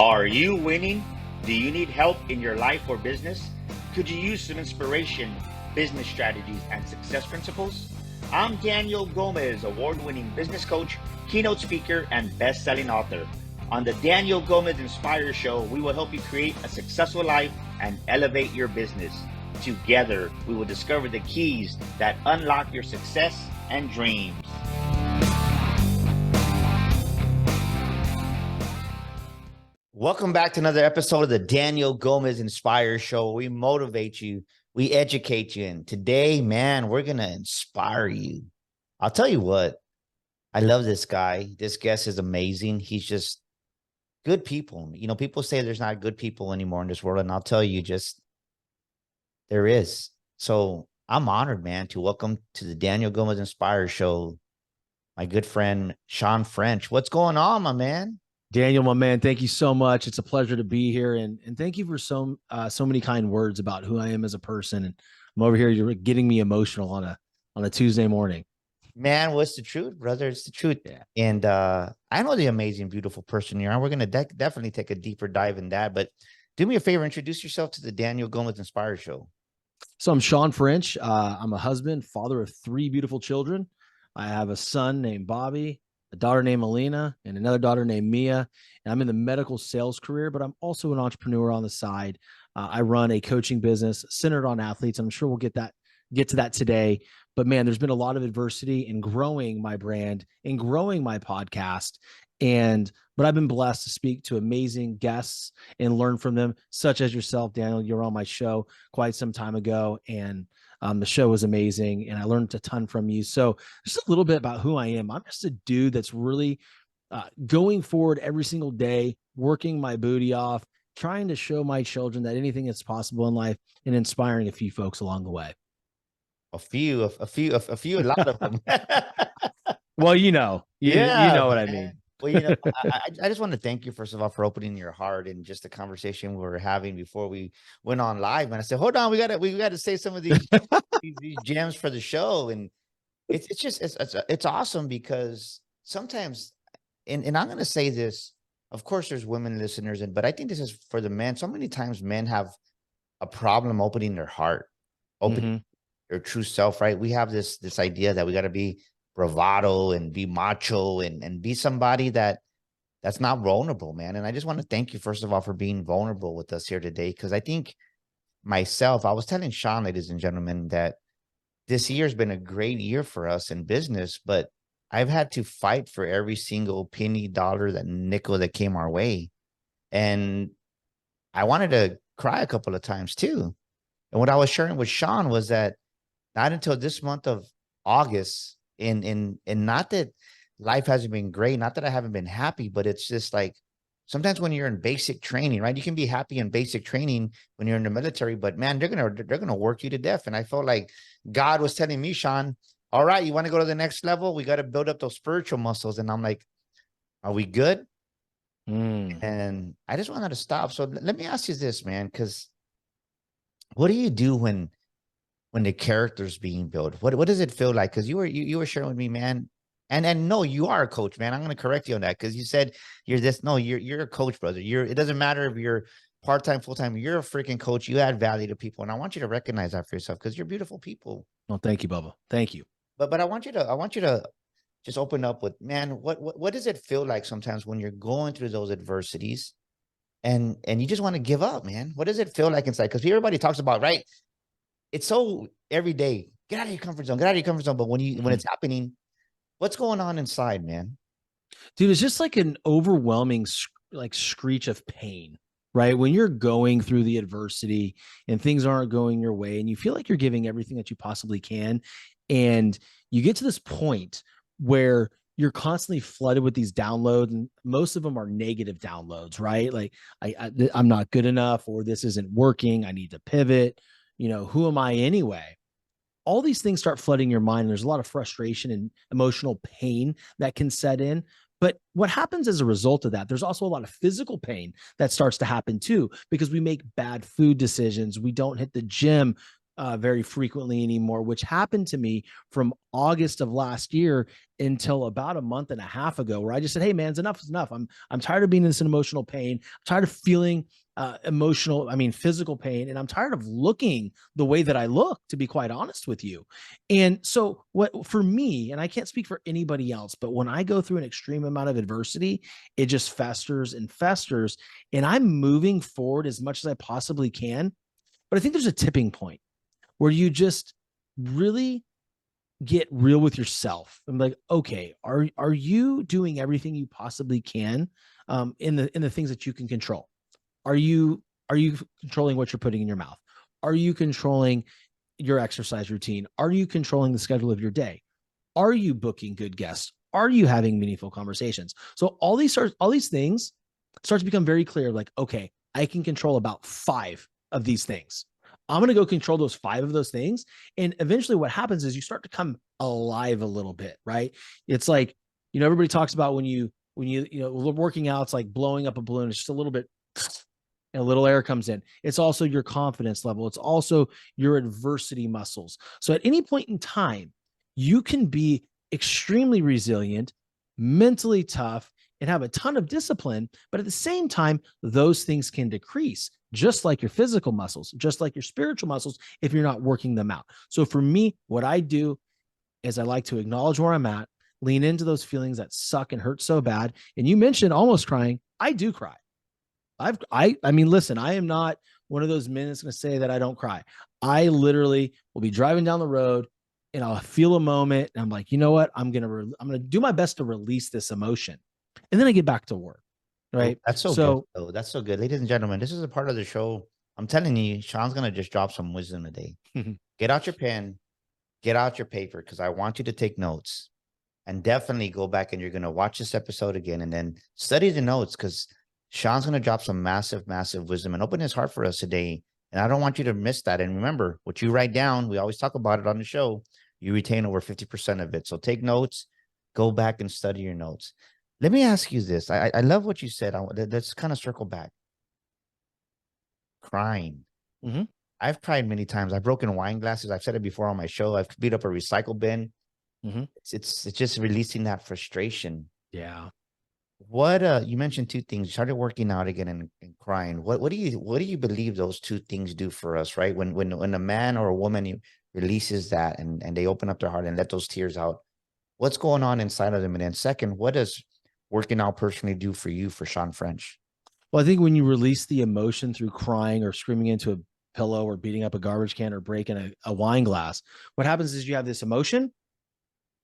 Are you winning? Do you need help in your life or business? Could you use some inspiration, business strategies, and success principles? I'm Daniel Gomez, award-winning business coach, keynote speaker, and best-selling author. On the Daniel Gomez Inspire Show, we will help you create a successful life and elevate your business. Together, we will discover the keys that unlock your success and dreams. Welcome back to another episode of the Daniel Gomez Inspire Show. We motivate you, we educate you, and today, man, we're going to inspire you. I'll tell you what, I love this guy. This guest is amazing. He's just good people. You know, people say there's not good people anymore in this world, and I'll tell you, just there is. So I'm honored, man, to welcome to the Daniel Gomez Inspire Show my good friend, Shawn French. What's going on, my man? Daniel, my man, thank you so much. It's a pleasure to be here, and thank you for so many kind words about who I am as a person. And I'm over here, you're getting me emotional on a Tuesday morning. Man, what's the truth, brother? It's the truth. Yeah. And I know the amazing, beautiful person you are. We're going to definitely take a deeper dive in that. But do me a favor, introduce yourself to the Daniel Gomez Inspire Show. So I'm Shawn French. I'm a husband, father of 3 beautiful children. I have a son named Bobby, a daughter named Alina, and another daughter named Mia. And I'm in the medical sales career, but I'm also an entrepreneur on the side. I run a coaching business centered on athletes. I'm sure we'll get to that today. But man, there's been a lot of adversity in growing my brand and growing my podcast. But I've been blessed to speak to amazing guests and learn from them, such as yourself, Daniel. You're on my show quite some time ago, and the show was amazing, and I learned a ton from you. So just a little bit about who I am. I'm just a dude that's really going forward every single day, working my booty off, trying to show my children that anything is possible in life, and inspiring a few folks along the way. A lot of them. Well, you know what I mean. Well, you know, I just want to thank you, first of all, for opening your heart and just the conversation we were having before we went on live. And I said, hold on, we got to say some of these these gems for the show. And it's awesome because sometimes, and I'm going to say this, of course, there's women listeners, but I think this is for the men. So many times men have a problem opening their heart, opening their true self, right? We have this idea that we got to be bravado and be macho and be somebody that's not vulnerable, man. And I just want to thank you, first of all, for being vulnerable with us here today. Because I think myself, I was telling Shawn, ladies and gentlemen, that this year has been a great year for us in business, but I've had to fight for every single penny, dollar, that nickel that came our way. And I wanted to cry a couple of times too. And what I was sharing with Shawn was that not until this month of August, and not that life hasn't been great, not that I haven't been happy, but it's just like sometimes when you're in basic training, right? You can be happy in basic training when you're in the military, but man, they're gonna work you to death. And I felt like God was telling me, Shawn, all right, you want to go to the next level? We got to build up those spiritual muscles. And I'm like, are we good? And I just wanted to stop. So let me ask you this, man, because what do you do when the character's being built? What does it feel like? Because you were sharing with me, man. And no, you are a coach, man. I'm going to correct you on that because you said you're this. No, you're a coach, brother. It doesn't matter if you're part-time, full-time. You're a freaking coach. You add value to people, and I want you to recognize that for yourself because you're beautiful people. Well, thank you, Bubba. Thank you. But I want you to just open up with, man. What does it feel like sometimes when you're going through those adversities, and you just want to give up, man? What does it feel like inside? Because everybody talks about, right? It's so every day, get out of your comfort zone, get out of your comfort zone. But when it's happening, what's going on inside, man? Dude, it's just like an overwhelming screech of pain, right? When you're going through the adversity and things aren't going your way and you feel like you're giving everything that you possibly can. And you get to this point where you're constantly flooded with these downloads, and most of them are negative downloads, right? Like I'm not good enough, or this isn't working. I need to pivot. You know, who am I anyway? All these things start flooding your mind. And there's a lot of frustration and emotional pain that can set in. But what happens as a result of that, there's also a lot of physical pain that starts to happen too, because we make bad food decisions. We don't hit the gym very frequently anymore, which happened to me from August of last year until about a month and a half ago, where I just said, "Hey, man, enough is enough. I'm tired of being in this emotional pain. I'm tired of feeling physical pain, and I'm tired of looking the way that I look, to be quite honest with you." And so, what for me, and I can't speak for anybody else, but when I go through an extreme amount of adversity, it just festers and festers, and I'm moving forward as much as I possibly can. But I think there's a tipping point where you just really get real with yourself. I'm like, okay, are you doing everything you possibly can in the things that you can control? Are you controlling what you're putting in your mouth? Are you controlling your exercise routine? Are you controlling the schedule of your day? Are you booking good guests? Are you having meaningful conversations? So all these things start to become very clear. Like, okay, I can control about 5 of these things. I'm going to go control those 5 of those things. And eventually what happens is you start to come alive a little bit, right? It's like, everybody talks about when you working out, it's like blowing up a balloon. It's just a little bit, and a little air comes in. It's also your confidence level. It's also your adversity muscles. So at any point in time, you can be extremely resilient, mentally tough, and have a ton of discipline. But at the same time, those things can decrease, just like your physical muscles, just like your spiritual muscles, if you're not working them out. So for me, what I do is I like to acknowledge where I'm at, lean into those feelings that suck and hurt so bad. And you mentioned almost crying. I do cry. Listen, I am not one of those men that's going to say that I don't cry. I literally will be driving down the road and I'll feel a moment and I'm like, you know what? I'm going to do my best to release this emotion. And then I get back to work. Oh, Right. that's so good. So, Oh, that's so good. Ladies and gentlemen, this is a part of the show. I'm telling you, Sean's going to just drop some wisdom today. Get out your pen, get out your paper, because I want you to take notes and definitely go back and you're going to watch this episode again and then study the notes, because Sean's going to drop some massive, massive wisdom and open his heart for us today. And I don't want you to miss that. And remember, what you write down, we always talk about it on the show, you retain over 50% of it. So take notes, go back and study your notes. Let me ask you this. I love what you said. Let's kind of circle back. Crying. mhm, I've cried many times. I've broken wine glasses. I've said it before on my show. I've beat up a recycle bin. mhm. It's just releasing that frustration. Yeah. What you mentioned 2 things. You started working out again and crying. What do you believe those 2 things do for us, right? When a man or a woman releases that and they open up their heart and let those tears out, what's going on inside of them? And then second, what does working out personally do for you, for Shawn French? Well, I think when you release the emotion through crying or screaming into a pillow or beating up a garbage can or breaking a wine glass, what happens is you have this emotion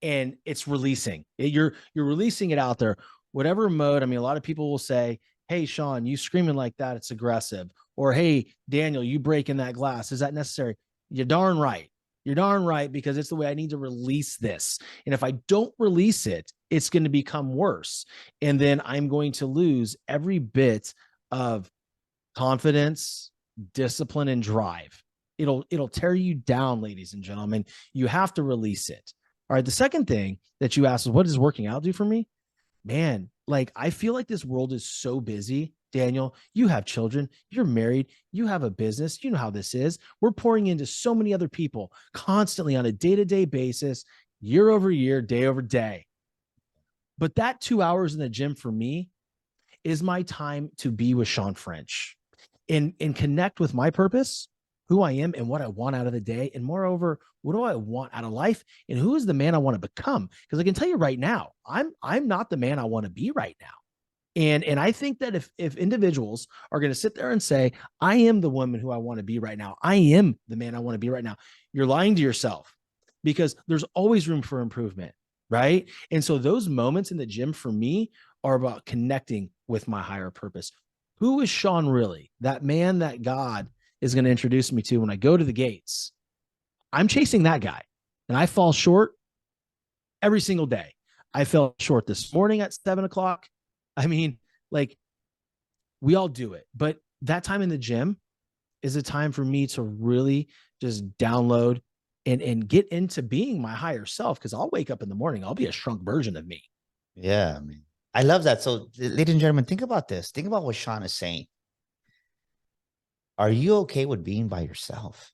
and it's releasing. You're releasing it out there. Whatever mode. I mean, a lot of people will say, "Hey, Shawn, you screaming like that, it's aggressive." Or, "Hey, Daniel, you breaking that glass, is that necessary?" You're darn right. You're darn right, because it's the way I need to release this. And if I don't release it, it's going to become worse. And then I'm going to lose every bit of confidence, discipline, and drive. It'll tear you down, ladies and gentlemen. You have to release it. All right. The second thing that you asked is, what does working out do for me? Man, like, I feel like this world is so busy. Daniel, you have children, you're married, you have a business, you know how this is. We're pouring into so many other people constantly on a day-to-day basis, year over year, day over day. But that 2 hours in the gym for me is my time to be with Shawn French and connect with my purpose, who I am and what I want out of the day. And moreover, what do I want out of life and who is the man I want to become? Because I can tell you right now, I'm not the man I want to be right now. And I think that if individuals are going to sit there and say, "I am the woman who I want to be right now, I am the man I want to be right now," you're lying to yourself, because there's always room for improvement, right? And so those moments in the gym for me are about connecting with my higher purpose. Who is Shawn really? That man that God is going to introduce me to when I go to the gates. I'm chasing that guy, and I fall short every single day. I fell short this morning at 7 o'clock. I mean, like, we all do it, but that time in the gym is a time for me to really just download and get into being my higher self. Cause I'll wake up in the morning, I'll be a shrunk version of me. Yeah, I mean, I love that. So, ladies and gentlemen, think about this. Think about what Shawn is saying. Are you okay with being by yourself?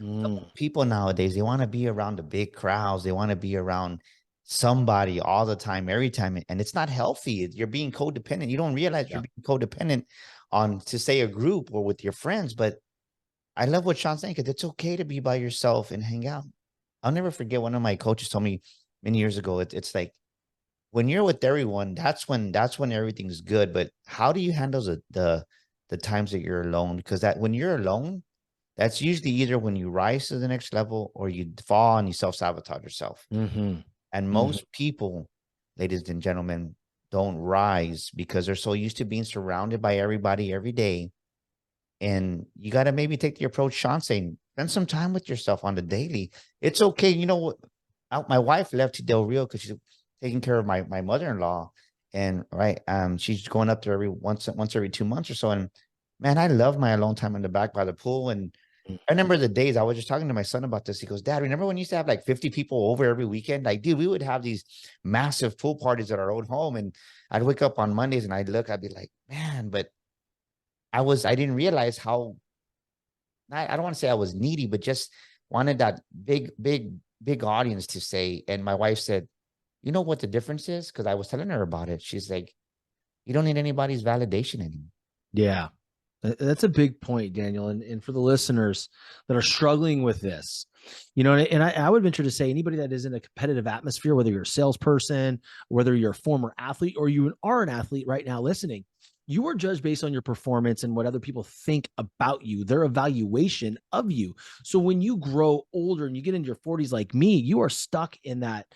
Mm. People nowadays, they want to be around the big crowds. They want to be around somebody all the time, every time. And it's not healthy. You're being codependent. You don't realize you're Yeah. being codependent on, to say, a group or with your friends. But I love what Sean's saying, because it's okay to be by yourself and hang out. I'll never forget, one of my coaches told me many years ago, it's like, when you're with everyone, that's when everything's good. But how do you handle the times that you're alone? Because that, when you're alone, that's usually either when you rise to the next level or you fall and you self-sabotage yourself. Mm-hmm. And Mm-hmm. most people, ladies and gentlemen, don't rise because they're so used to being surrounded by everybody every day. And you got to maybe take the approach Sean's saying, spend some time with yourself on the daily. It's okay. You know what? My wife left to Del Rio because she's taking care of my mother-in-law. And right, she's going up there every once every 2 months or so. And man, I love my alone time in the back by the pool. And I remember the days, I was just talking to my son about this. He goes, Dad, remember when you used to have like 50 people over every weekend? Like, dude, we would have these massive pool parties at our own home. And I'd wake up on Mondays and I'd be like, man, but I didn't realize how, I don't want to say I was needy, but just wanted that big audience to say. And my wife said, you know what the difference is? Because I was telling her about it. She's like, you don't need anybody's validation anymore. Yeah. That's a big point, Daniel. And for the listeners that are struggling with this, and I would venture to say anybody that is in a competitive atmosphere, whether you're a salesperson, whether you're a former athlete, or you are an athlete right now listening, you are judged based on your performance and what other people think about you, their evaluation of you. So when you grow older and you get into your 40s like me, you are stuck in that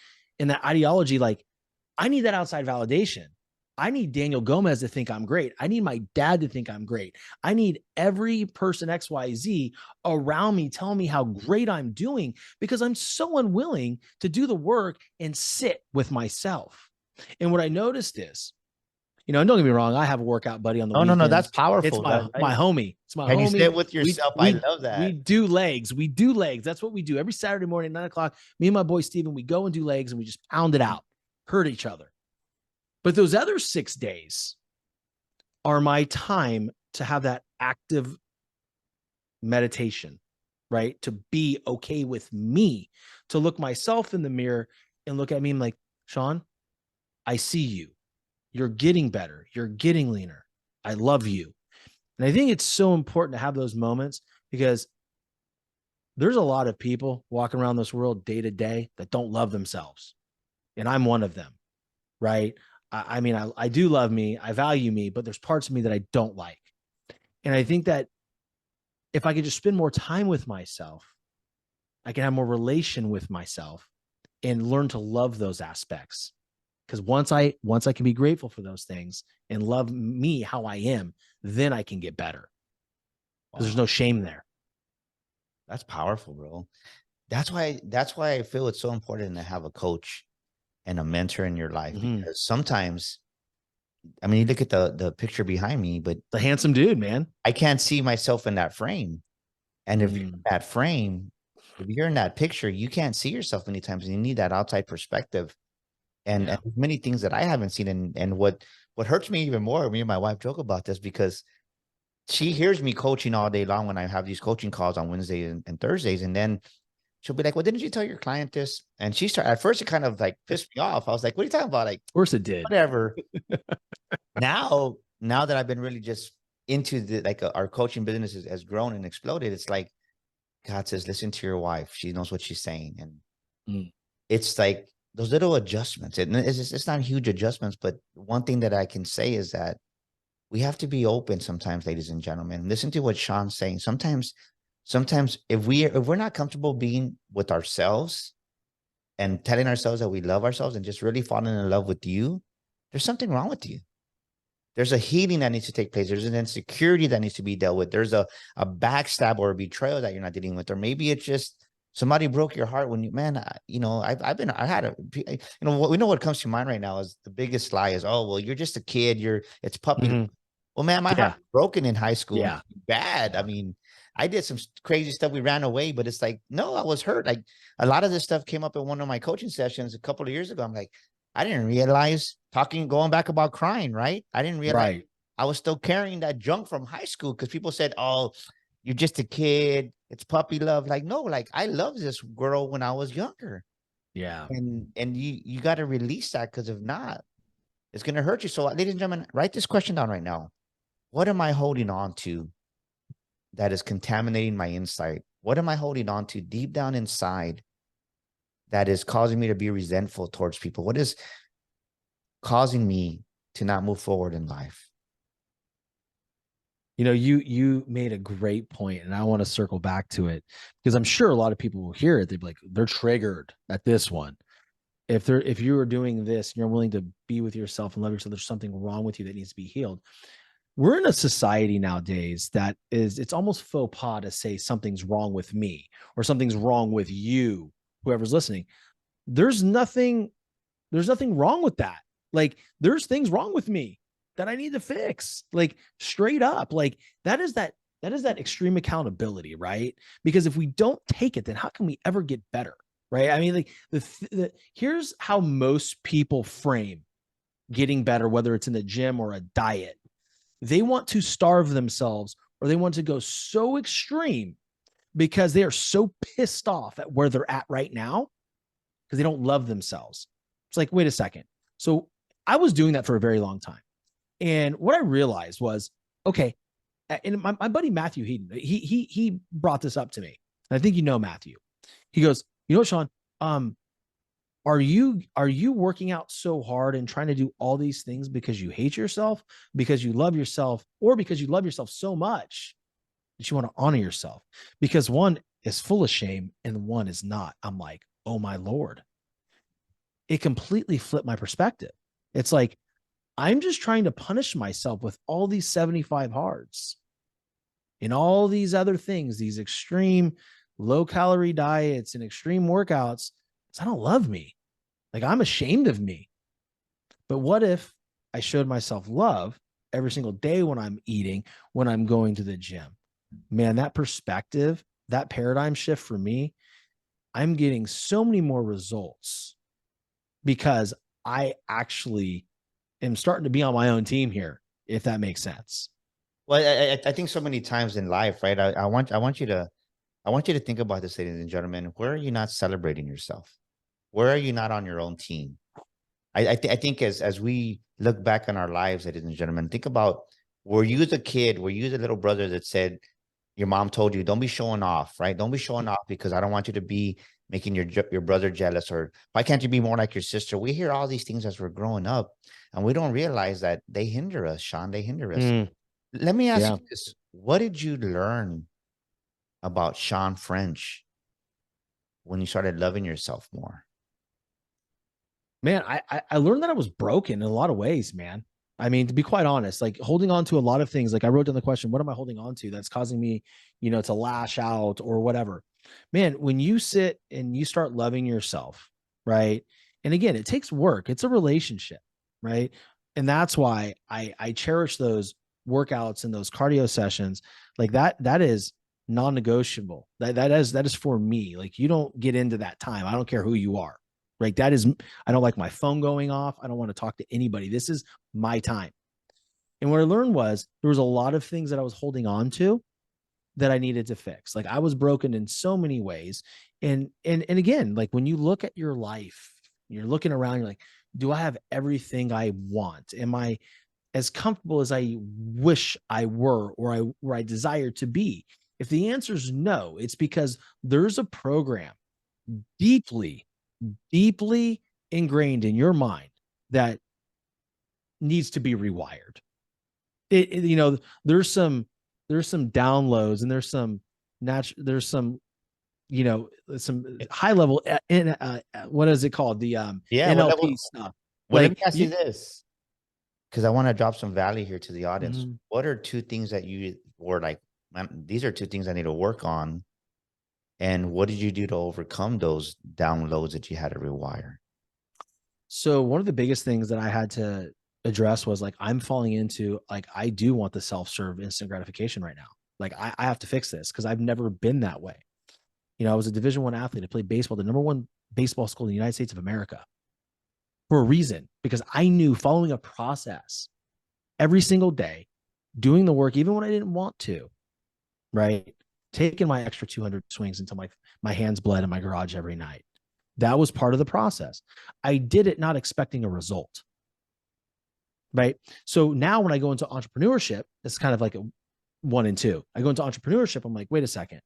ideology. Like, I need that outside validation. I need Daniel Gomez to think I'm great. I need my dad to think I'm great. I need every person XYZ around me telling me how great I'm doing, because I'm so unwilling to do the work and sit with myself. And what I noticed is, and don't get me wrong, I have a workout buddy on the No, that's weekends. It's powerful. my homie. It's my Can you homie. sit with We yourself? I we love we that. do legs. We do legs. That's what we do every Saturday morning, 9 o'clock. Me and my boy Steven, we go and do legs and we just pound it out, hurt each other. But those other 6 days are my time to have that active meditation, right? To be okay with me, to look myself in the mirror and look at me and like, Shawn, I see you. You're getting better. You're getting leaner. I love you. And I think it's so important to have those moments, because there's a lot of people walking around this world day to day that don't love themselves. And I'm one of them, right? I mean, I do love me. I value me, but there's parts of me that I don't like. And I think that if I could just spend more time with myself, I can have more relation with myself and learn to love those aspects. Because once I can be grateful for those things and love me how I am, then I can get better. Because there's Wow, no shame there. that's powerful, bro. That's why I feel it's so important to have a coach and a mentor in your life, Mm-hmm. because sometimes, I mean, you look at the picture behind me, but The handsome dude, man. I can't see myself in that frame. And if you're in that frame, if you're in that picture, you can't see yourself many times, and you need that outside perspective. And many things that I haven't seen. And what hurts me even more, me and my wife joke about this, because she hears me coaching all day long when I have these coaching calls on Wednesdays and Thursdays. And then she'll be like, well, didn't you tell your client this? And she started, at first it kind of like pissed me off. I was like, what are you talking about? Like, Of course it did. whatever. Now that I've been really just into the, like, our coaching business has grown and exploded. It's like, God says, listen to your wife. She knows what she's saying. And it's like those little adjustments. It's not huge adjustments, but one thing that I can say is that we have to be open sometimes, ladies and gentlemen. Listen to what Sean's saying. Sometimes if we're not comfortable being with ourselves and telling ourselves that we love ourselves and just really falling in love with you, there's something wrong with you. There's a healing that needs to take place. There's an insecurity that needs to be dealt with. There's a backstab or a betrayal that you're not dealing with. Or maybe it's just somebody broke your heart when you, man, we know what comes to mind right now is the biggest lie is, oh, well, you're just a kid. It's puppy. Mm-hmm. Well, man, my heart was broken in high school. Yeah. Bad. I mean, I did some crazy stuff. We ran away, but it's like, no, I was hurt. Like, a lot of this stuff came up in one of my coaching sessions a couple of years ago. I'm like, I didn't realize, going back about crying, right? I didn't realize I was still carrying that junk from high school, because people said, oh, you're just a kid. it's puppy love. Like, no, like I loved this girl when I was younger. Yeah. And you got to release that, because if not, it's going to hurt you. So, ladies and gentlemen, write this question down right now. What am I holding on to that is contaminating my insight? What am I holding on to deep down inside that is causing me to be resentful towards people? What is causing me to not move forward in life? You know, you made a great point, and I want to circle back to it because I'm sure a lot of people will hear it. They'd be like, they're triggered at this one. If you are doing this, and you're willing to be with yourself and love yourself, there's something wrong with you that needs to be healed. We're in a society nowadays that it's almost faux pas to say something's wrong with me or something's wrong with you, whoever's listening. There's nothing, there's nothing wrong with that. Like, there's things wrong with me that I need to fix. Like, straight up. Like, that is that extreme accountability, right? Because if we don't take it, then how can we ever get better? Right. I mean, like here's how most people frame getting better, whether it's in the gym or a diet. They want to starve themselves, or they want to go so extreme because they are so pissed off at where they're at right now because they don't love themselves. It's like, wait a second. So I was doing that for a very long time. And what I realized was, okay, and my buddy Matthew Heaton, he brought this up to me. And I think you know Matthew. He goes, you know, Shawn, um, are you working out so hard and trying to do all these things because you hate yourself, because you love yourself, or because you love yourself so much that you want to honor yourself? Because one is full of shame and one is not. I'm like, oh my Lord. It completely flipped my perspective. It's like, I'm just trying to punish myself with all these 75 hards and all these other things, these extreme low calorie diets and extreme workouts, because I don't love me. Like, I'm ashamed of me. But what if I showed myself love every single day when I'm eating, when I'm going to the gym? Man, that perspective, that paradigm shift for me, I'm getting so many more results because I actually am starting to be on my own team here, if that makes sense. Well, I think so many times in life, right? I want you to think about this, ladies and gentlemen. Where are you not celebrating yourself? Where are you not on your own team? I think as we look back on our lives, ladies and gentlemen, think about, were you the kid, were you the little brother that said, your mom told you, don't be showing off, right? Don't be showing off because I don't want you to be making your brother jealous, or why can't you be more like your sister? We hear all these things as we're growing up, and we don't realize that they hinder us, Shawn. They hinder us. Mm, Let me ask yeah. you this. What did you learn about Shawn French when you started loving yourself more? Man, I learned that I was broken in a lot of ways, man. I mean, to be quite honest, like holding on to a lot of things, like I wrote down the question, what am I holding on to that's causing me, to lash out or whatever? Man, when you sit and you start loving yourself, right? And again, it takes work. It's a relationship, right? And that's why I cherish those workouts and those cardio sessions. Like that is non-negotiable. That is for me. Like, you don't get into that time. I don't care who you are. Right. I don't like my phone going off. I don't want to talk to anybody. This is my time. And what I learned was there was a lot of things that I was holding on to that I needed to fix. Like, I was broken in so many ways. And again, like when you look at your life, you're looking around, you're like, do I have everything I want? Am I as comfortable as I wish I were, or where I desire to be? If the answer is no, it's because there's a program deeply, deeply ingrained in your mind that needs to be rewired. There's some downloads, and there's some high level in what is it called, the Yeah. NLP stuff. Well, let me Like ask you you, this, because I want to drop some value here to the audience. Mhm. What are two things that you were like, man, these are two things I need to work on? And what did you do to overcome those downloads that you had to rewire? So one of the biggest things that I had to address was, like, I'm falling into, like, I do want the self-serve instant gratification right now. Like, I have to fix this because I've never been that way. I was a Division I athlete. I played baseball, the number one baseball school in the United States of America, for a reason, because I knew following a process every single day, doing the work, even when I didn't want to, right? taken my extra 200 swings until my hands bled in my garage every night. That was part of the process. I did it not expecting a result. Right. So now when I go into entrepreneurship, it's kind of like a 1 and 2. I go into entrepreneurship. I'm like, wait a second.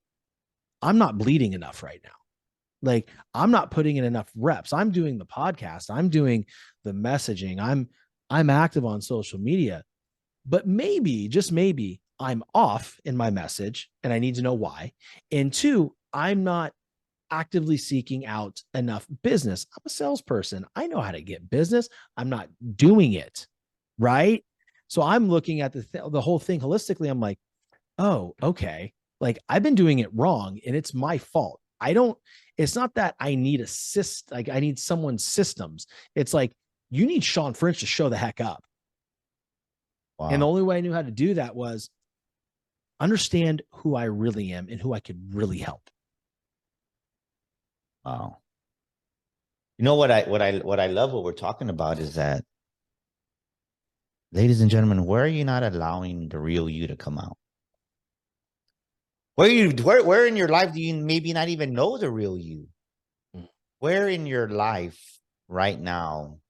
I'm not bleeding enough right now. Like, I'm not putting in enough reps. I'm doing the podcast. I'm doing the messaging. I'm active on social media, but maybe, just maybe, I'm off in my message and I need to know why. And 2, I'm not actively seeking out enough business. I'm a salesperson. I know how to get business. I'm not doing it. Right. So I'm looking at the whole thing holistically. I'm like, oh, okay. Like, I've been doing it wrong and it's my fault. It's not that I need like I need someone's systems. It's like, you need Shawn French to show the heck up. Wow. And the only way I knew how to do that was understand who I really am and who I could really help. Wow. You know what I love what we're talking about is that, ladies and gentlemen, where are you not allowing the real you to come out? Where in your life do you maybe not even know the real you? Where in your life right now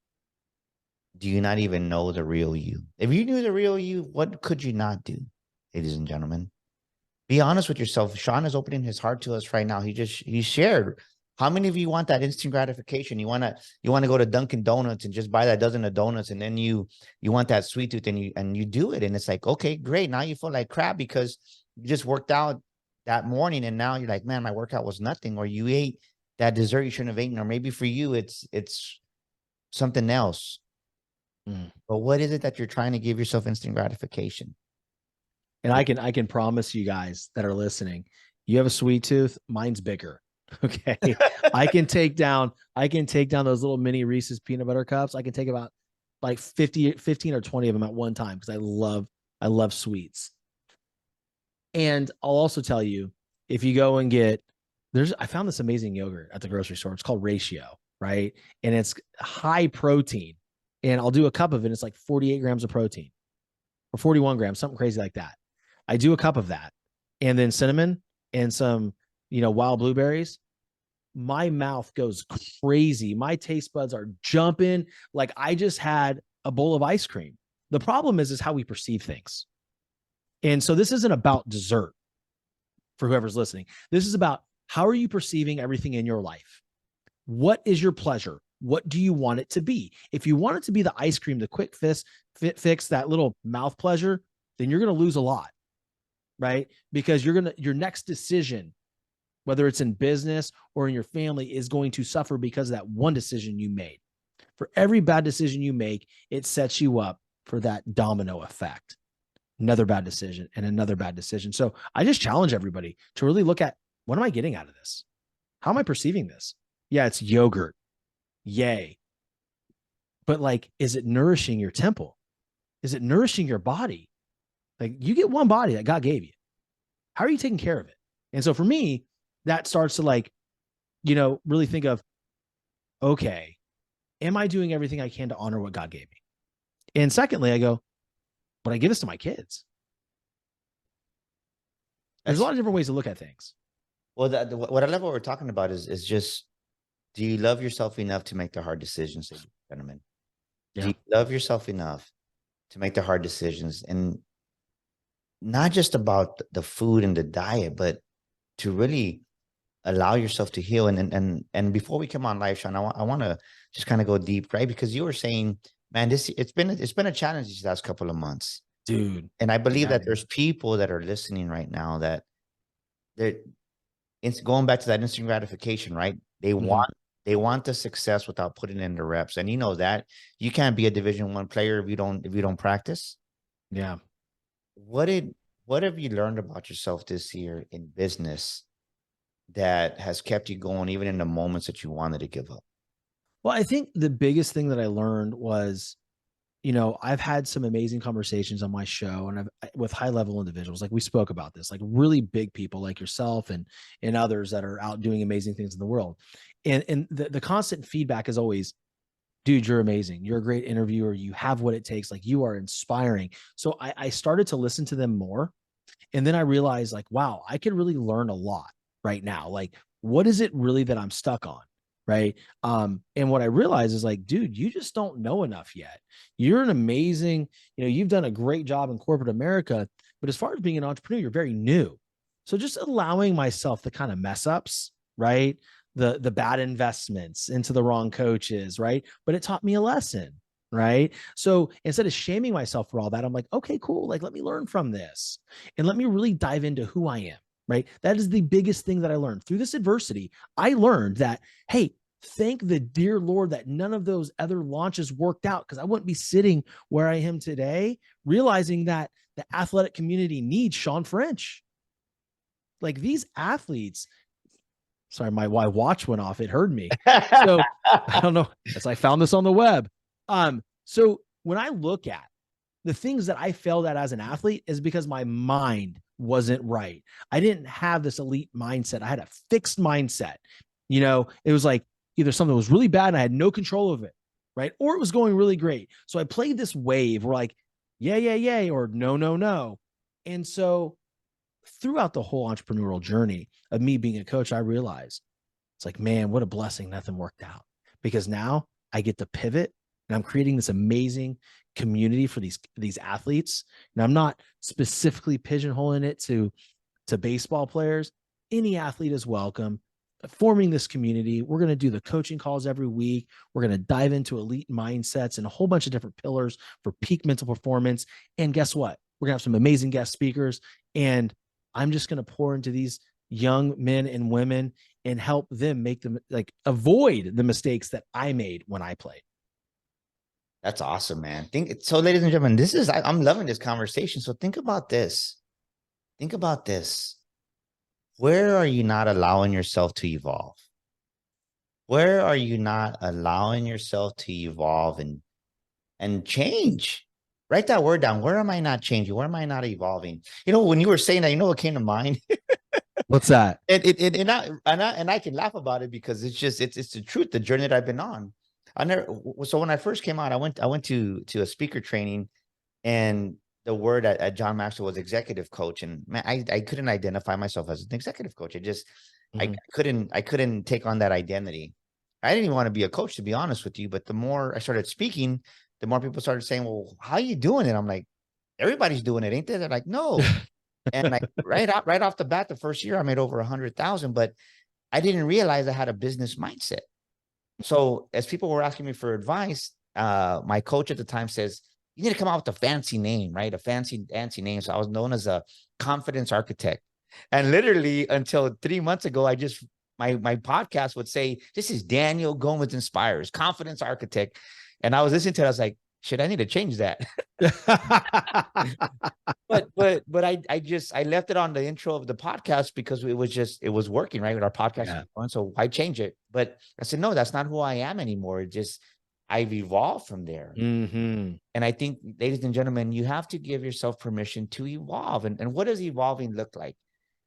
do you not even know the real you? If you knew the real you, what could you not do, ladies and gentlemen? Be honest with yourself. Shawn is opening his heart to us right now. He shared. How many of you want that instant gratification? You want to go to Dunkin' Donuts and just buy that dozen of donuts, and then you want that sweet tooth, and you do it, and it's like, okay, great. Now you feel like crap because you just worked out that morning, and now you're like, man, my workout was nothing. Or you ate that dessert you shouldn't have eaten, or maybe for you it's something else. But what is it that you're trying to give yourself instant gratification? And I can promise you guys that are listening, you have a sweet tooth, mine's bigger. Okay. I can take down those little mini Reese's peanut butter cups. I can take about like 15 or 20 of them at one time because I love sweets. And I'll also tell you, if you go and I found this amazing yogurt at the grocery store. It's called Ratio, right? And it's high protein. And I'll do a cup of it. It's like 48 grams of protein or 41 grams, something crazy like that. I do a cup of that and then cinnamon and some, wild blueberries. My mouth goes crazy. My taste buds are jumping. Like I just had a bowl of ice cream. The problem is how we perceive things. And so this isn't about dessert for whoever's listening. This is about, how are you perceiving everything in your life? What is your pleasure? What do you want it to be? If you want it to be the ice cream, the quick fix, that little mouth pleasure, then you're going to lose a lot, right? Because your next decision, whether it's in business or in your family, is going to suffer because of that one decision you made. For every bad decision you make, it sets you up for that domino effect. Another bad decision and another bad decision. So I just challenge everybody to really look at, what am I getting out of this? How am I perceiving this? Yeah, it's yogurt. Yay. But like, is it nourishing your temple? Is it nourishing your body? Like, you get one body that God gave you. How are you taking care of it? And so for me, that starts to really think of, okay, am I doing everything I can to honor what God gave me? And secondly, I go, but I give this to my kids. There's a lot of different ways to look at things. Well, what I love what we're talking about is just, do you love yourself enough to make the hard decisions, ladies and gentlemen? Yeah. Do you love yourself enough to make the hard decisions? And not just about the food and the diet, but to really allow yourself to heal. And before we come on live, Shawn, I want to just kind of go deep, right? Because you were saying, man, it's been a challenge these last couple of months, dude. And I believe that there's people that are listening right now that it's going back to that instant gratification, right? They want the success without putting in the reps. And you know that you can't be a Division I player if you don't practice. Yeah. What have you learned about yourself this year in business that has kept you going even in the moments that you wanted to give up? Well, I think the biggest thing that I learned was, I've had some amazing conversations on my show and with high level individuals. Like we spoke about this, like really big people like yourself and others that are out doing amazing things in the world. And the constant feedback is always, dude, you're amazing. You're a great interviewer. You have what it takes. Like, you are inspiring. So I started to listen to them more. And then I realized like, wow, I could really learn a lot right now. Like, what is it really that I'm stuck on? Right. And what I realized is like, dude, you just don't know enough yet. You're an amazing, you've done a great job in corporate America, but as far as being an entrepreneur, you're very new. So just allowing myself the kind of mess ups, right? The bad investments into the wrong coaches, right? But it taught me a lesson, right? So instead of shaming myself for all that, I'm like, okay, cool. Like, let me learn from this and let me really dive into who I am, right? That is the biggest thing that I learned through this adversity. I learned that, hey, thank the dear Lord that none of those other launches worked out, because I wouldn't be sitting where I am today, realizing that the athletic community needs Shawn French. Like these athletes, sorry, my watch went off. It heard me. So I don't know. As I found this on the web. So when I look at the things that I failed at as an athlete is because my mind wasn't right. I didn't have this elite mindset. I had a fixed mindset. It was like either something was really bad and I had no control of it, right? Or it was going really great. So I played this wave where like, yeah, yeah, yeah, or no, no, no. And so throughout the whole entrepreneurial journey of me being a coach, I realized it's like, man, what a blessing nothing worked out, because now I get to pivot and I'm creating this amazing community for these athletes. And I'm not specifically pigeonholing it to baseball players. Any athlete is welcome. Forming this community, we're going to do the coaching calls every week. We're going to dive into elite mindsets and a whole bunch of different pillars for peak mental performance. And guess what? We're going to have some amazing guest speakers. And I'm just going to pour into these young men and women and help them make them like avoid the mistakes that I made when I played. That's awesome, man. So, ladies and gentlemen, I'm loving this conversation. So think about this. Think about this. Where are you not allowing yourself to evolve? Where are you not allowing yourself to evolve and change? Write that word down. Where am I not changing? Where am I not evolving? When you were saying that, what came to mind? What's that? And I can laugh about it because it's the truth, the journey that I've been on. So when I first came out, I went to a speaker training, and the word at John Maxwell was executive coach. And man, I couldn't identify myself as an executive coach. I couldn't take on that identity. I didn't even want to be a coach, to be honest with you. But the more I started speaking, the more people started saying, well, how are you doing it? I'm like, everybody's doing it, ain't they? They're like, no. And like right off the bat, the first year I made over 100,000, but I didn't realize I had a business mindset. So as people were asking me for advice, my coach at the time says, you need to come out with a fancy name, right? A fancy name. So I was known as a confidence architect. And literally until 3 months ago, my podcast would say, this is Daniel Gomez Inspires, confidence architect. And I was listening to it. I was like, shit, I need to change that. but I left it on the intro of the podcast because it was working, right? With our podcast. Yeah. So why change it? But I said, no, that's not who I am anymore. I've evolved from there. Mm-hmm. And I think, ladies and gentlemen, you have to give yourself permission to evolve. And what does evolving look like?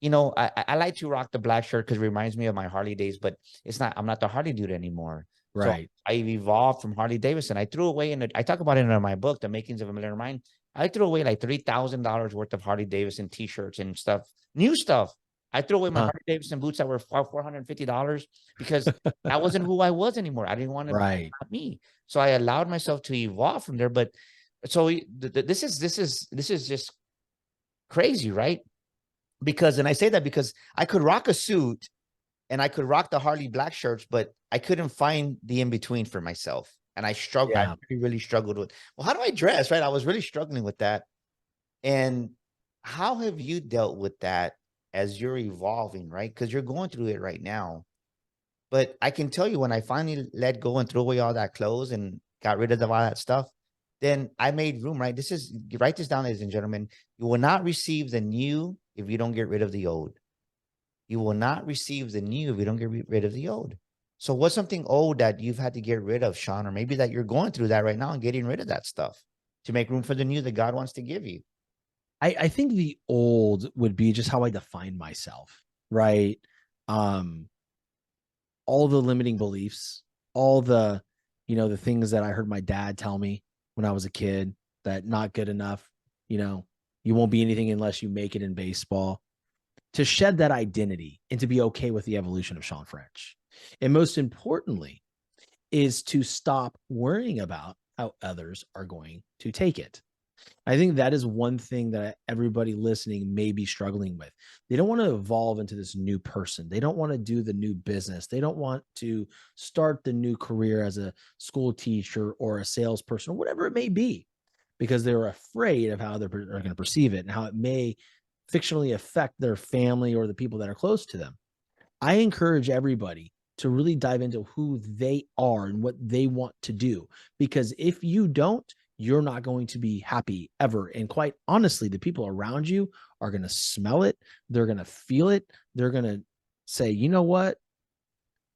I like to rock the black shirt because it reminds me of my Harley days, but I'm not the Harley dude anymore. Right. So I've evolved from Harley Davidson. I threw away, and I talk about it in my book, The Makings of a Millionaire Mind. I threw away like $3,000 worth of Harley Davidson t-shirts and stuff, new stuff. I threw away my Harley Davidson boots that were $450 because that wasn't who I was anymore. I didn't want to be me. So I allowed myself to evolve from there. But so this is just crazy, right? And I say that because I could rock a suit and I could rock the Harley black shirts, but I couldn't find the in-between for myself. And I struggled. Yeah. I really struggled with, well, how do I dress? Right. I was really struggling with that. And how have you dealt with that as you're evolving, right? Because you're going through it right now. But I can tell you, when I finally let go and threw away all that clothes and got rid of all that stuff, then I made room, right? Write this down, ladies and gentlemen. You will not receive the new if you don't get rid of the old. You will not receive the new if you don't get rid of the old. So what's something old that you've had to get rid of, Shawn? Or maybe that you're going through that right now and getting rid of that stuff to make room for the new that God wants to give you? I think the old would be just how I define myself, right? All the limiting beliefs, all the things that I heard my dad tell me when I was a kid, that not good enough, You won't be anything unless you make it in baseball. To shed that identity and to be okay with the evolution of Shawn French. And most importantly, is to stop worrying about how others are going to take it. I think that is one thing that everybody listening may be struggling with. They don't want to evolve into this new person. They don't want to do the new business. They don't want to start the new career as a school teacher or a salesperson or whatever it may be, because they're afraid of how they're going to perceive it and how it may fictionally affect their family or the people that are close to them. I encourage everybody to really dive into who they are and what they want to do. Because if you don't, you're not going to be happy ever. And quite honestly, the people around you are going to smell it. They're going to feel it. They're going to say, you know what?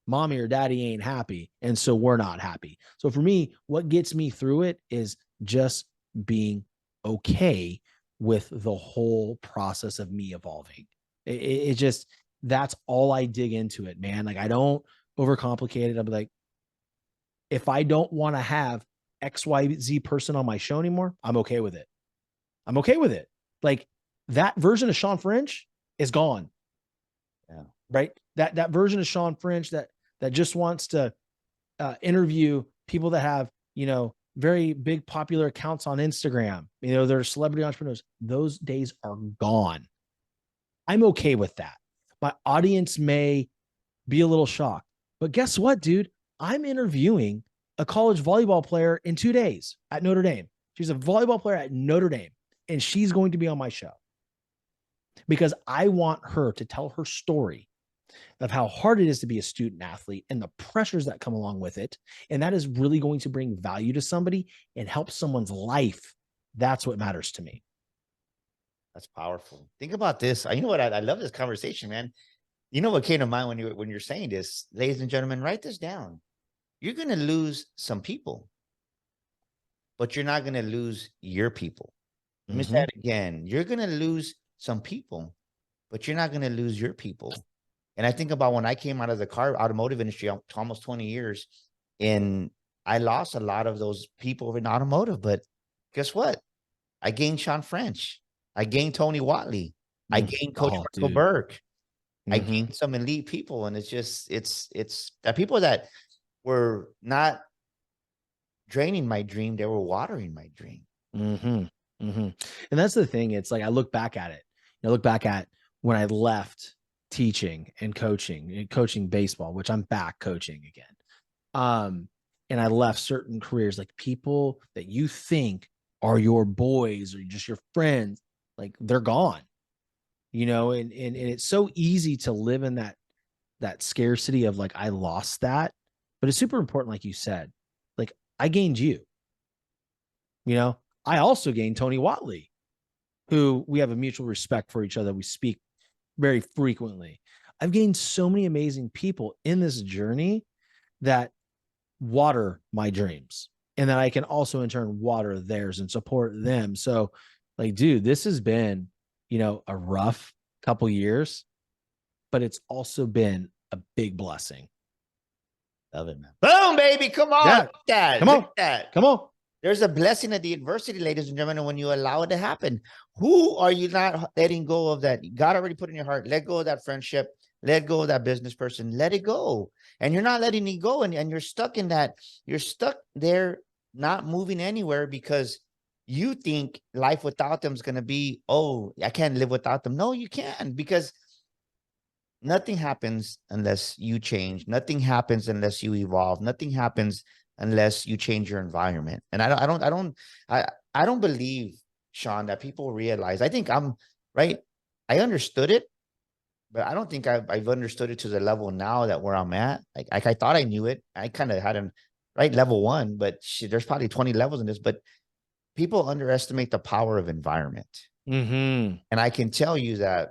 Mommy or daddy ain't happy. And so we're not happy. So for me, what gets me through it is just being okay with the whole process of me evolving. It just, that's all I dig into it, man. Like, I don't overcomplicate it. I'm like, if I don't want to have XYZ person on my show anymore, I'm okay with it. I'm okay with it. Like, that version of Shawn French is gone. Yeah. Right. That version of Shawn French that just wants to interview people that have, very big popular accounts on Instagram. They're celebrity entrepreneurs. Those days are gone. I'm okay with that. My audience may be a little shocked, but guess what, dude? I'm interviewing a college volleyball player in 2 days at Notre Dame. She's a volleyball player at Notre Dame, and she's going to be on my show because I want her to tell her story of how hard it is to be a student athlete and the pressures that come along with it. And that is really going to bring value to somebody and help someone's life. That's what matters to me. That's powerful. Think about this. You know what? I love this conversation, man. You know what came to mind when you're saying this, ladies and gentlemen, write this down. You're going to lose some people, but you're not going to lose your people. Let me say it again. You're going to lose some people, but you're not going to lose your people. And I think about when I came out of the automotive industry almost 20 years, and I lost a lot of those people in automotive. But guess what? I gained Shawn French. I gained Tony Watley. I gained Coach Michael Burke. I gained some elite people. And it's just, it's that people that were not draining my dream, they were watering my dream. And that's the thing. It's like, I look back at it. I look back at when I left teaching and coaching baseball, which I'm back coaching again. And I left certain careers, like people that you think are your boys or just your friends, like they're gone, and it's so easy to live in that scarcity of like, I lost that, but it's super important. Like you said, like I gained you, I also gained Tony Watley, who we have a mutual respect for each other. We speak very frequently. I've gained so many amazing people in this journey that water my dreams, and that I can also in turn water theirs and support them. So like, dude, this has been, a rough couple years, but it's also been a big blessing. Love it, man. Boom, baby. Come on. Yeah. Look at that. Come on. Look at that. Come on. There's a blessing of the adversity, ladies and gentlemen, when you allow it to happen. Who are you not letting go of that? God already put in your heart. Let go of that friendship. Let go of that business person. Let it go. And you're not letting it go. And you're stuck in that. You're stuck there, not moving anywhere because you think life without them is going to be, oh, I can't live without them. No, you can, because nothing happens unless you change. Nothing happens unless you evolve. Nothing happens unless you change your environment. And I don't believe, Shawn, that people realize. I think I'm right. I understood it, but I don't think I've understood it to the level now that where I'm at. Like I thought I knew it. I kind of had an level 1, but there's probably 20 levels in this. But people underestimate the power of environment. And I can tell you that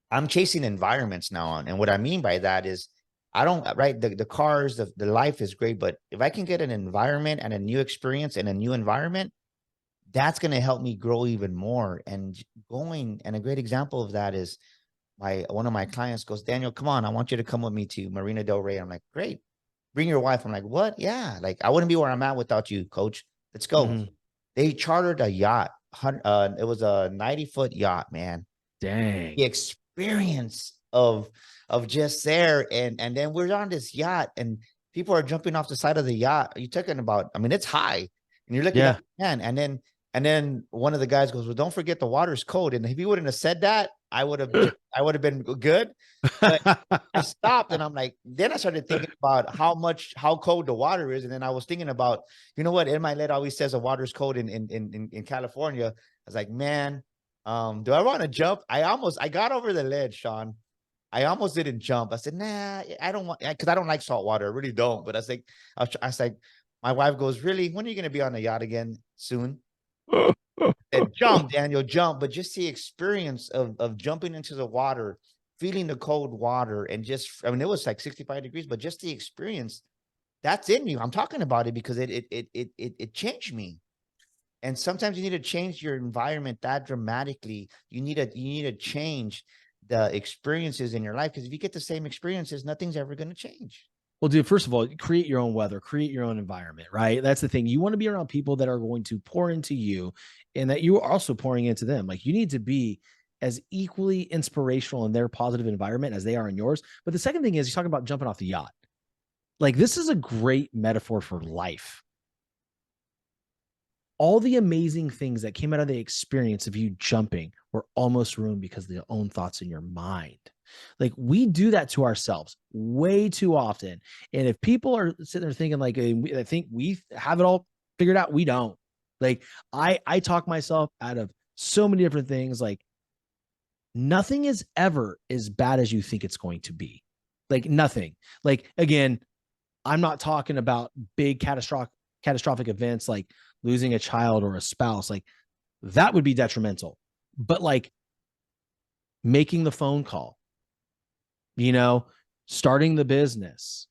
I'm chasing environments now on. And what I mean by that is I don't, the cars, the life is great, but if I can get an environment and a new experience in a new environment, that's going to help me grow even more. And a great example of that is one of my clients goes, Daniel, come on, I want you to come with me to Marina Del Rey. I'm like, great. Bring your wife. I'm like, what? Yeah. Like, I wouldn't be where I'm at without you, coach. Let's go. They chartered a yacht, it was a 90-foot yacht, man. Dang. The experience of just there, and then we're on this yacht and people are jumping off the side of the yacht. You're talking about, I mean, it's high, and you're looking Yeah. at, man, and then one of the guys goes, well, don't forget the water's cold. And if he wouldn't have said that, I would have been good. But I stopped and I'm like, then I started thinking about how cold the water is. And then I was thinking about, you know what, in my head always says the water's cold in California. I was like, man, do I want to jump? I got over the ledge, Shawn. I almost didn't jump. I said, nah, I don't want, because I don't like salt water. I really don't. But I was like, my wife goes, really? When are you going to be on the yacht again? Soon? And jump, Daniel, jump. But just the experience of jumping into the water, feeling the cold water, and just, I mean, it was like 65 degrees, but just the experience that's in you. I'm talking about it because it changed me. And sometimes you need to change your environment that dramatically. You need to change the experiences in your life, because if you get the same experiences, nothing's ever going to change. Well, dude, first of all, create your own weather, create your own environment, right? That's the thing. You want to be around people that are going to pour into you and that you are also pouring into them. Like, you need to be as equally inspirational in their positive environment as they are in yours. But the second thing is, you're talking about jumping off the yacht. Like, this is a great metaphor for life. All the amazing things that came out of the experience of you jumping were almost ruined because of the own thoughts in your mind. Like, we do that to ourselves way too often. And if people are sitting there thinking like, I think we have it all figured out, we don't. Like, I talk myself out of so many different things. Like, nothing is ever as bad as you think it's going to be. Like, nothing. Like, again, I'm not talking about big catastrophic events like losing a child or a spouse. Like, that would be detrimental. But like making the phone call, starting the business,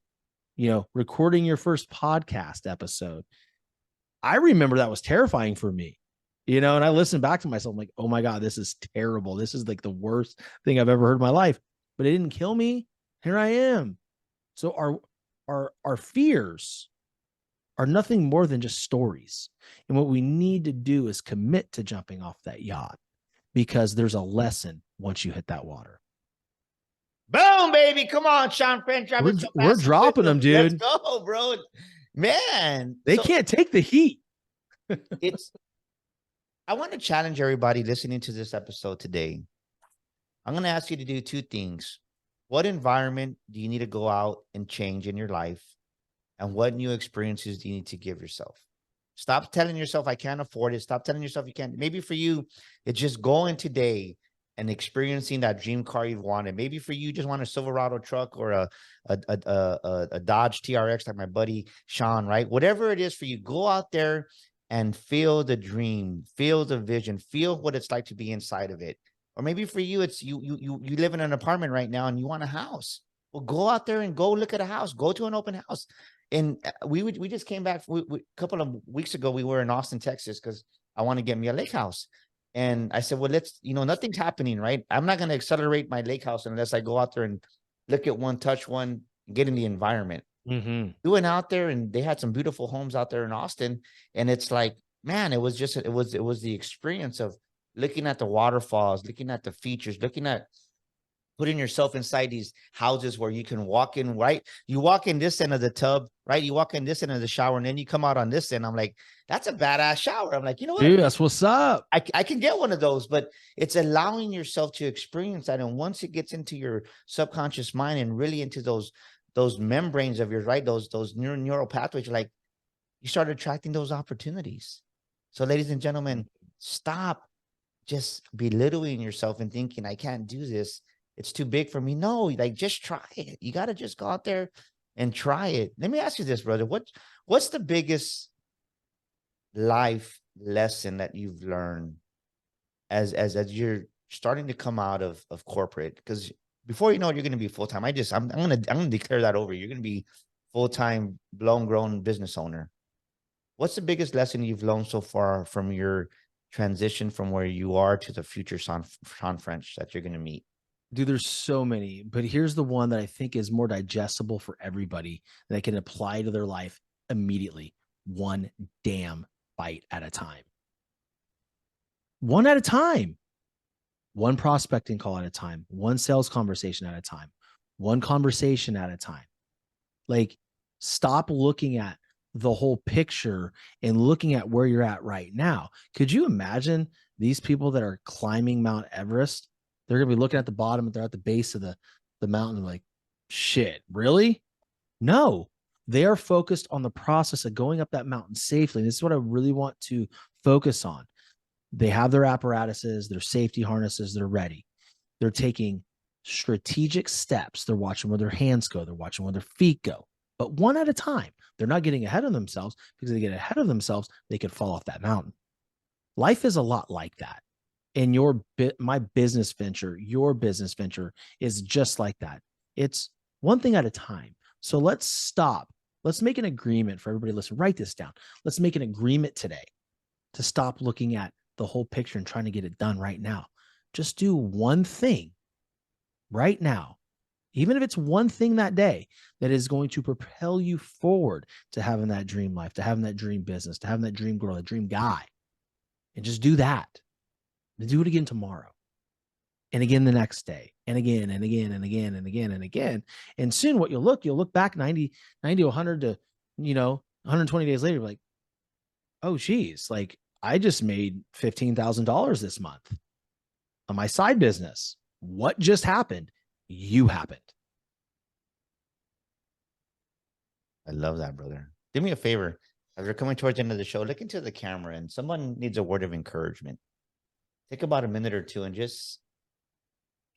recording your first podcast episode. I remember that was terrifying for me, and I listened back to myself, I'm like, oh my God, this is terrible. This is like the worst thing I've ever heard in my life, but it didn't kill me. Here I am. So our fears are nothing more than just stories. And what we need to do is commit to jumping off that yacht, because there's a lesson once you hit that water. Boom, baby. Come on, Shawn French. We're dropping them, Let's dude. go, bro. Man. They can't take the heat. I want to challenge everybody listening to this episode today. I'm going to ask you to do two things. What environment do you need to go out and change in your life? And what new experiences do you need to give yourself? Stop telling yourself, I can't afford it. Stop telling yourself you can't. Maybe for you, it's just going today and experiencing that dream car you've wanted. Maybe for you, just want a Silverado truck or a Dodge TRX like my buddy Shawn, right? Whatever it is for you, go out there and feel the dream, feel the vision, feel what it's like to be inside of it. Or maybe for you, it's you live in an apartment right now and you want a house. Well, go out there and go look at a house. Go to an open house. And we just came back a couple of weeks ago. We were in Austin, Texas, because I want to get me a lake house. And I said, well, let's, nothing's happening, right? I'm not going to accelerate my lake house unless I go out there and look at one, touch one, get in the environment. Mm-hmm. We went out there and they had some beautiful homes out there in Austin. And it's like, man, it was the experience of looking at the waterfalls, looking at the features, looking at putting yourself inside these houses where you can walk in, right? You walk in this end of the tub, right? You walk in this end of the shower, and then you come out on this end. I'm like, that's a badass shower. I'm like, you know what? Dude, that's what's up. I can get one of those, but it's allowing yourself to experience that. And once it gets into your subconscious mind and really into those membranes of yours, right? Those neural pathways, like, you start attracting those opportunities. So ladies and gentlemen, stop just belittling yourself and thinking, I can't do this. It's too big for me. No, like, just try it. You got to just go out there and try it. Let me ask you this, brother. What's the biggest life lesson that you've learned as you're starting to come out of corporate? Because before you know it, you're going to be full-time. I'm going to declare that over. You're going to be full-time, grown business owner. What's the biggest lesson you've learned so far from your transition from where you are to the future Shawn French that you're going to meet? Dude, there's so many, but here's the one that I think is more digestible for everybody that can apply to their life immediately. One damn bite at a time. one at a time, one prospecting call at a time, one sales conversation at a time, one conversation at a time. Like, stop looking at the whole picture and looking at where you're at right now. Could you imagine these people that are climbing Mount Everest? They're going to be looking at the bottom, they're at the base of the mountain, like, shit, really? No, they are focused on the process of going up that mountain safely. This is what I really want to focus on. They have their apparatuses, their safety harnesses, they're ready. They're taking strategic steps. They're watching where their hands go, they're watching where their feet go, but one at a time. They're not getting ahead of themselves, because if they get ahead of themselves, they could fall off that mountain. Life is a lot like that. And my business venture, your business venture is just like that. It's one thing at a time. So let's stop. Let's make an agreement for everybody. Listen, write this down. Let's make an agreement today to stop looking at the whole picture and trying to get it done right now. Just do one thing right now, even if it's one thing that day that is going to propel you forward to having that dream life, to having that dream business, to having that dream girl, that dream guy. And just do that. And do it again tomorrow. And again the next day. And again and again and again and again and again. And soon what you'll look back 90, 100 to, 120 days later, like, oh, geez, like, I just made $15,000 this month on my side business. What just happened? You happened. I love that, brother. Do me a favor. As we're coming towards the end of the show, look into the camera, and someone needs a word of encouragement. Take about a minute or two and just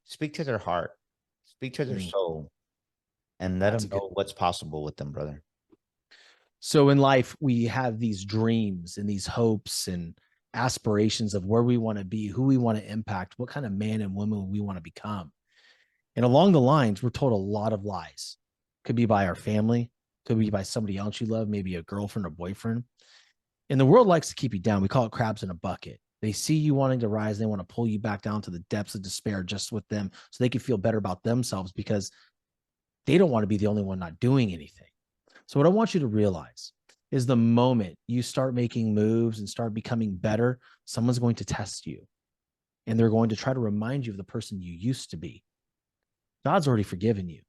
speak to their heart, speak to their soul, and let them know what's possible with them, brother. So in life, we have these dreams and these hopes and aspirations of where we want to be, who we want to impact, what kind of man and woman we want to become. And along the lines, we're told a lot of lies. Could be by our family, could be by somebody else you love, maybe a girlfriend or boyfriend. And the world likes to keep you down. We call it crabs in a bucket. They see you wanting to rise. They want to pull you back down to the depths of despair just with them, so they can feel better about themselves, because they don't want to be the only one not doing anything. So what I want you to realize is, the moment you start making moves and start becoming better, someone's going to test you, and they're going to try to remind you of the person you used to be. God's already forgiven you.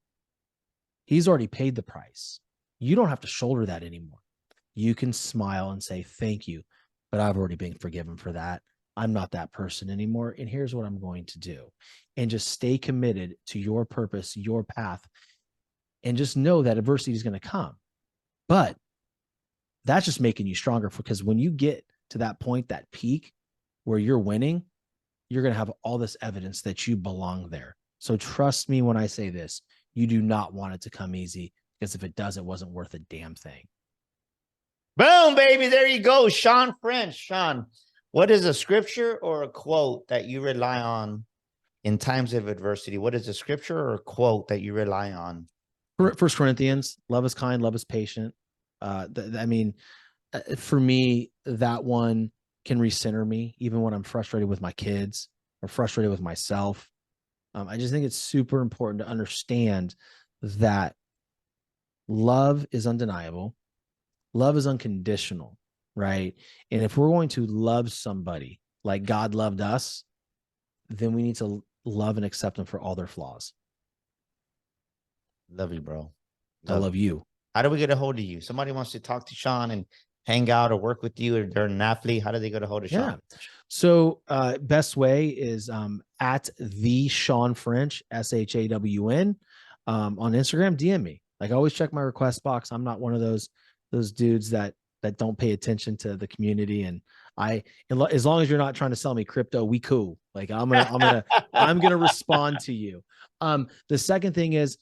He's already paid the price. You don't have to shoulder that anymore. You can smile and say, thank you, but I've already been forgiven for that. I'm not that person anymore. And here's what I'm going to do. And just stay committed to your purpose, your path, and just know that adversity is going to come. But that's just making you stronger, because when you get to that point, that peak where you're winning, you're going to have all this evidence that you belong there. So trust me when I say this, you do not want it to come easy, because if it does, it wasn't worth a damn thing. Boom, baby. There you go. Shawn French. Shawn, what is a scripture or a quote that you rely on in times of adversity? What is a scripture or a quote that you rely on? 1 Corinthians, love is kind, love is patient. For me, that one can recenter me, even when I'm frustrated with my kids or frustrated with myself. I just think it's super important to understand that love is undeniable. Love is unconditional, right? And if we're going to love somebody like God loved us, then we need to love and accept them for all their flaws. Love you, bro. I love you. How do we get a hold of you? Somebody wants to talk to Shawn and hang out or work with you, or they're an athlete. How do they get a hold of Shawn? So best way is at the Shawn French, SHAWN, on Instagram. DM me. Like, I always check my request box. I'm not one of those dudes that don't pay attention to the community. And as long as you're not trying to sell me crypto, we cool. Like, I'm gonna respond to you. The second thing is,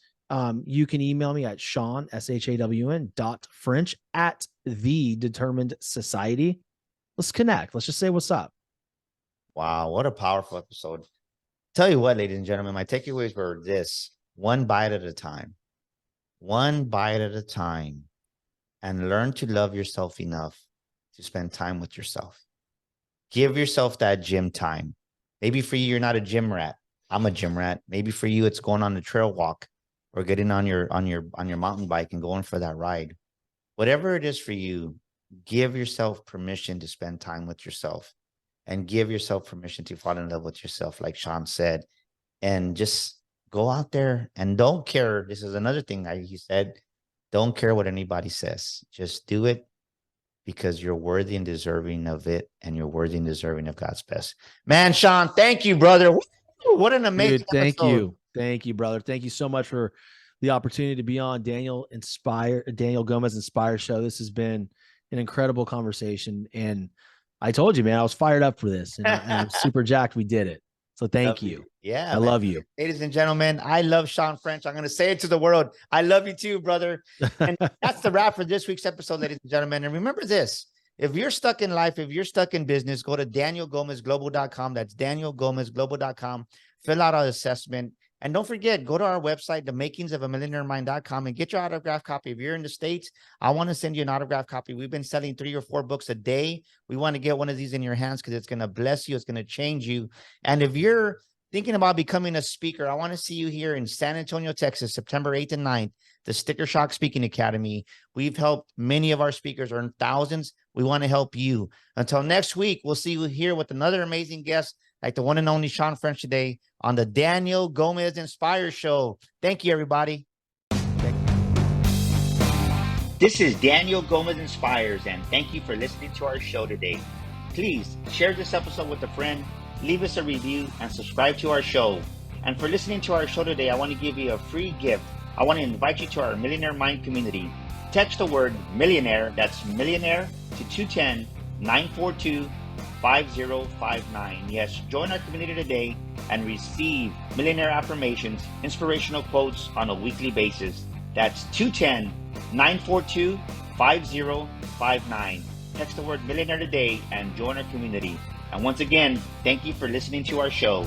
you can email me at Shawn, SHAWN.French at The Determined Society. Let's connect. Let's just say what's up. Wow, what a powerful episode. Tell you what, ladies and gentlemen, my takeaways were this: one bite at a time. One bite at a time. And learn to love yourself enough to spend time with yourself. Give yourself that gym time. Maybe for you, you're not a gym rat. I'm a gym rat. Maybe for you, it's going on a trail walk or getting on your mountain bike and going for that ride. Whatever it is for you, give yourself permission to spend time with yourself. and give yourself permission to fall in love with yourself, like Shawn said, and just go out there and don't care. This is another thing he said, don't care what anybody says. Just do it because you're worthy and deserving of it, and you're worthy and deserving of God's best. Man, Shawn, thank you, brother. What an amazing Dude, thank episode. you. Thank you, brother. Thank you so much for the opportunity to be on Daniel Gomez Inspire Show. This has been an incredible conversation. And I told you, man, I was fired up for this, and I'm super jacked we did it. So thank you. Yeah, I love you. Ladies and gentlemen, I love Shawn French. I'm going to say it to the world. I love you too, brother. And that's the wrap for this week's episode, ladies and gentlemen. And remember this, if you're stuck in life, if you're stuck in business, go to danielgomezglobal.com. That's danielgomezglobal.com. Fill out our assessment. And don't forget, go to our website, themakingsofaMillionaireMind.com, and get your autographed copy. If you're in the States, I want to send you an autographed copy. We've been selling 3 or 4 books a day. We want to get one of these in your hands because it's going to bless you. It's going to change you. And if you're thinking about becoming a speaker, I want to see you here in San Antonio, Texas, September 8th and 9th, the Sticker Shock Speaking Academy. We've helped many of our speakers earn thousands. We want to help you. Until next week, we'll see you here with another amazing guest, like the one and only Shawn French today on the Daniel Gomez Inspire Show. Thank you, everybody. This is Daniel Gomez Inspires, and thank you for listening to our show today. Please share this episode with a friend, leave us a review, and subscribe to our show. And for listening to our show today, I want to give you a free gift. I want to invite you to our Millionaire Mind community. Text the word millionaire, that's millionaire, to 210-942-5059. Yes, join our community today and receive millionaire affirmations, inspirational quotes on a weekly basis. That's 210-942-5059. Text the word millionaire today and join our community. And once again, thank you for listening to our show.